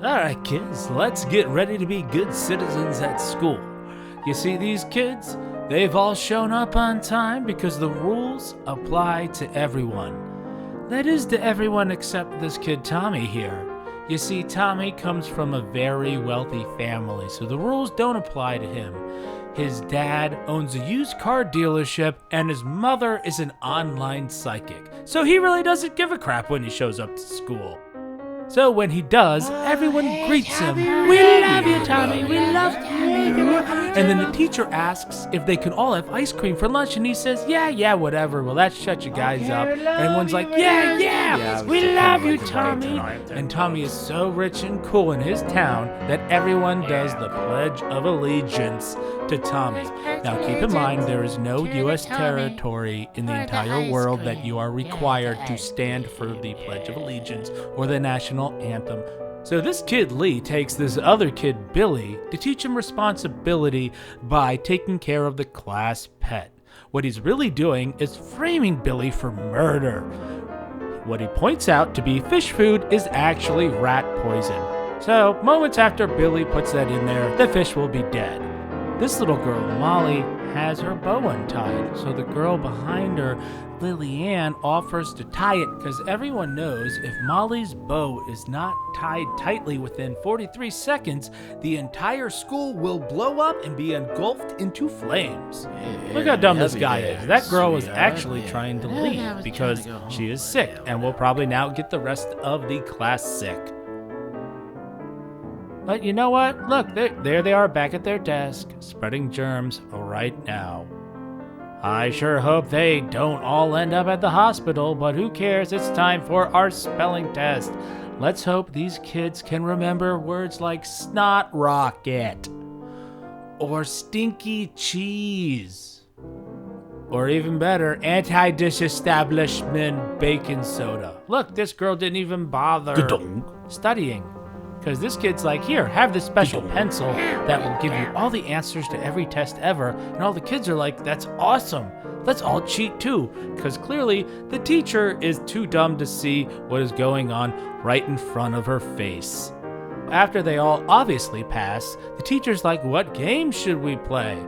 Alright kids, let's get ready to be good citizens at school. You see these kids? They've all shown up on time because the rules apply to everyone. That is to everyone except this kid Tommy here. You see, Tommy comes from a very wealthy family, so the rules don't apply to him. His dad owns a used car dealership, and his mother is an online psychic, so he really doesn't give a crap when he shows up to school. So when he does, everyone greets him. We love you, Tommy. We love you. And then the teacher asks if they can all have ice cream for lunch, and he says, yeah, whatever. Well, that shut you guys up. And everyone's like, yeah, we love you, Tommy. And Tommy is so rich and cool in his town that everyone does the Pledge of Allegiance to Tommy. Now keep in mind, there is no U.S. territory in the entire world that you are required to stand for the Pledge of Allegiance or the national anthem. So this kid Lee takes this other kid Billy to teach him responsibility by taking care of the class pet. What he's really doing is framing Billy for murder. What he points out to be fish food is actually rat poison. So moments after Billy puts that in there, the fish will be dead. This little girl, Molly, has her bow untied, so the girl behind her, Lillian, offers to tie it because everyone knows if Molly's bow is not tied tightly within 43 seconds, the entire school will blow up and be engulfed into flames. Look how dumb this guy is. That girl was actually trying to leave because she is sick and will probably now get the rest of the class sick. But you know what? Look, there they are back at their desk, spreading germs right now. I sure hope they don't all end up at the hospital, but who cares? It's time for our spelling test. Let's hope these kids can remember words like snot rocket, or stinky cheese, or even better, anti-disestablishment baking soda. Look, this girl didn't even bother studying. Because this kid's like, here, have this special pencil that will give you all the answers to every test ever. And all the kids are like, that's awesome. Let's all cheat too. Because clearly the teacher is too dumb to see what is going on right in front of her face. After they all obviously pass, the teacher's like, what game should we play?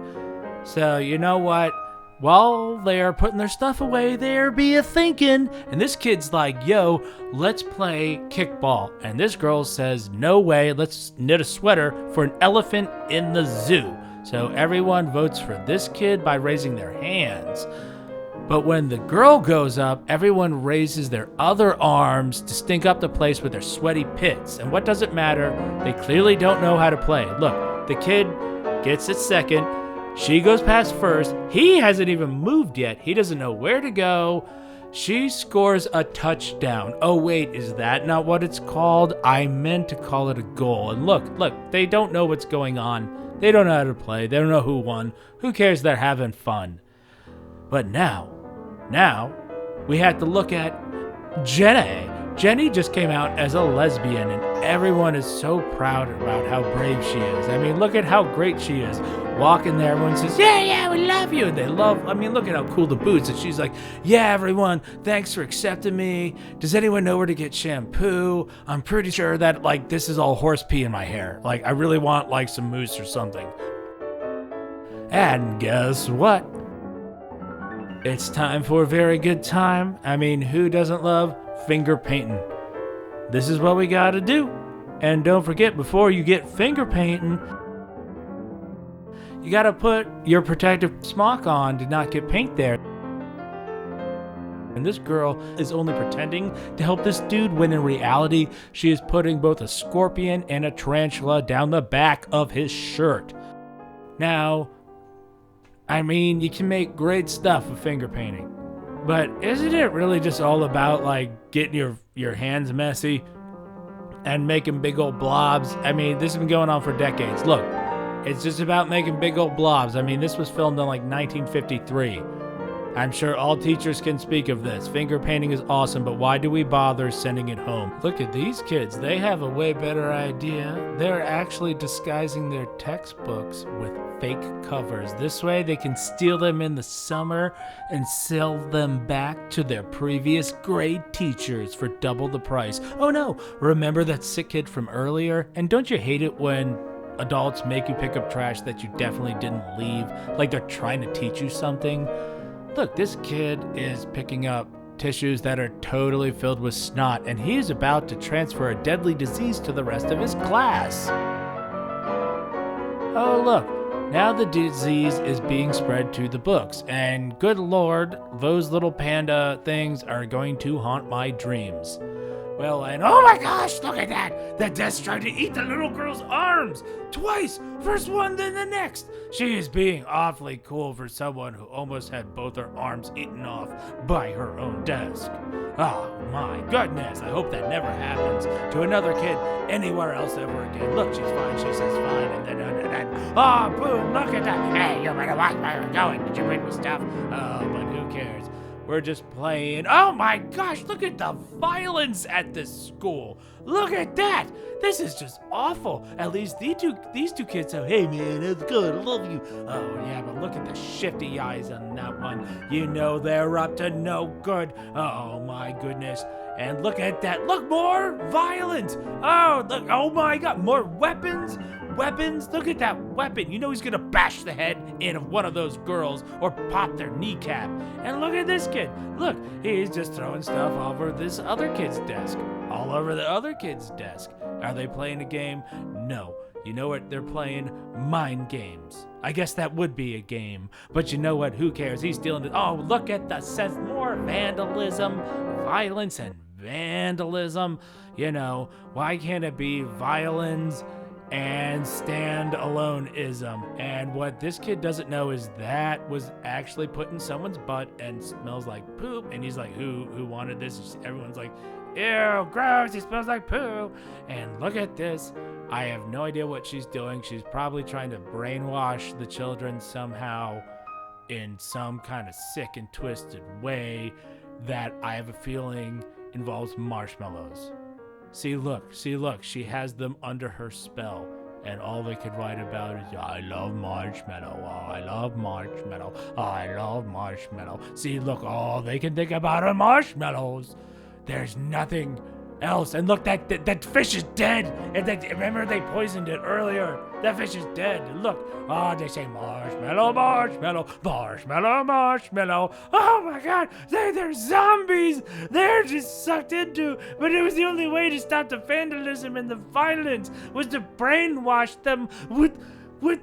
So you know what? While they're putting their stuff away, they're thinking. And this kid's like, yo, let's play kickball. And this girl says, no way, let's knit a sweater for an elephant in the zoo. So everyone votes for this kid by raising their hands. But when the girl goes up, everyone raises their other arms to stink up the place with their sweaty pits. And what does it matter? They clearly don't know how to play. Look, the kid gets it second. She goes past first. He hasn't even moved yet. He doesn't know where to go. She scores a touchdown. Oh, wait, is that not what it's called? I meant to call it a goal. And look, they don't know what's going on. They don't know how to play. They don't know who won. Who cares? They're having fun. But now, we have to look at Jenny. Jenny just came out as a lesbian, and everyone is so proud about how brave she is. I mean, look at how great she is. Walking there, everyone says, yeah, we love you. And they love, look at how cool the boots. And she's like, yeah, everyone, thanks for accepting me. Does anyone know where to get shampoo? I'm pretty sure that, this is all horse pee in my hair. I really want, some mousse or something. And guess what? It's time for a very good time. Who doesn't love finger painting? This is what we gotta do. And don't forget, before you get finger painting, you gotta put your protective smock on to not get paint there. And this girl is only pretending to help this dude when in reality, she is putting both a scorpion and a tarantula down the back of his shirt. Now, you can make great stuff with finger painting. But isn't it really just all about getting your hands messy and making big old blobs? This has been going on for decades. Look, it's just about making big old blobs. This was filmed in 1953. I'm sure all teachers can speak of this. Finger painting is awesome, but why do we bother sending it home? Look at these kids. They have a way better idea. They're actually disguising their textbooks with fake covers. This way they can steal them in the summer and sell them back to their previous grade teachers for double the price. Oh no, remember that sick kid from earlier? And don't you hate it when adults make you pick up trash that you definitely didn't leave, like they're trying to teach you something? Look, this kid is picking up tissues that are totally filled with snot, and he is about to transfer a deadly disease to the rest of his class. Oh look, now the disease is being spread to the books, and good lord, those little panda things are going to haunt my dreams. Well, and oh my gosh, look at that! The desk tried to eat the little girl's arms! Twice! First one, then the next! She is being awfully cool for someone who almost had both her arms eaten off by her own desk. Oh my goodness, I hope that never happens to another kid anywhere else ever again. Look, she's fine, she says fine, and then, oh, boom, look at that! Hey, you better watch where you're going. Did you bring me stuff? Oh, but who cares? We're just playing. Oh my gosh, look at the violence at this school. Look at that. This is just awful. At least these two kids say, hey man, that's good, I love you. Oh yeah, but look at the shifty eyes on that one. You know they're up to no good. Oh my goodness. And look at that. Look, more violence. Oh, look. Oh my God, more weapons. Look at that weapon. You know he's gonna bash the head in of one of those girls or pop their kneecap. And look at this kid. Look, he's just throwing stuff over this other kid's desk. All over the other kid's desk. Are they playing a game? No. You know what? They're playing mind games. I guess that would be a game. But you know what? Who cares? He's stealing it. Oh, look at the sense. More vandalism, violence, and vandalism. You know, why can't it be violence and stand-alone-ism? And what this kid doesn't know is that was actually put in someone's butt and smells like poop. And he's like, who wanted this? Everyone's like, ew, gross, it smells like poo. And look at this. I have no idea what she's doing. She's probably trying to brainwash the children somehow in some kind of sick and twisted way that I have a feeling involves marshmallows. See, look, she has them under her spell, and all they could write about is, I love marshmallow, oh, I love marshmallow, oh, I love marshmallow. See, look, all they can think about are marshmallows. There's nothing else. And look, that fish is dead. And remember they poisoned it earlier. That fish is dead. Look, oh, they say marshmallow, marshmallow, marshmallow, marshmallow. Oh my God, they're zombies. They're just sucked into. But it was the only way to stop the vandalism and the violence was to brainwash them with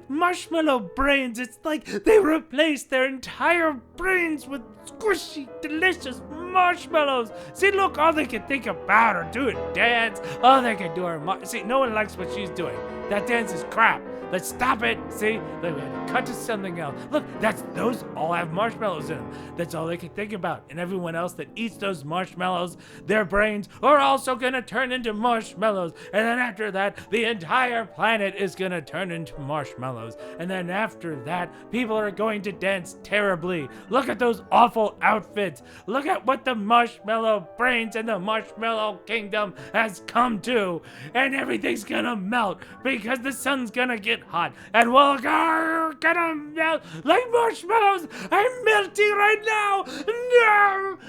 marshmallow brains. It's like they replaced their entire brains with squishy, delicious marshmallows. See, look, all they can think about are doing dance. All they can do are see, no one likes what she's doing. That dance is crap. Let's stop it. See, we have to cut to something else. Look, those all have marshmallows in them. That's all they can think about. And everyone else that eats those marshmallows, their brains are also gonna turn into marshmallows. And then after that, the entire planet is gonna turn into marshmallows. And then after that, people are going to dance terribly. Look at those awful outfits. Look at what the marshmallow brains and the marshmallow kingdom has come to. And everything's gonna melt because the sun's gonna get hot, and we're gonna melt like marshmallows. I'm melting right now. No.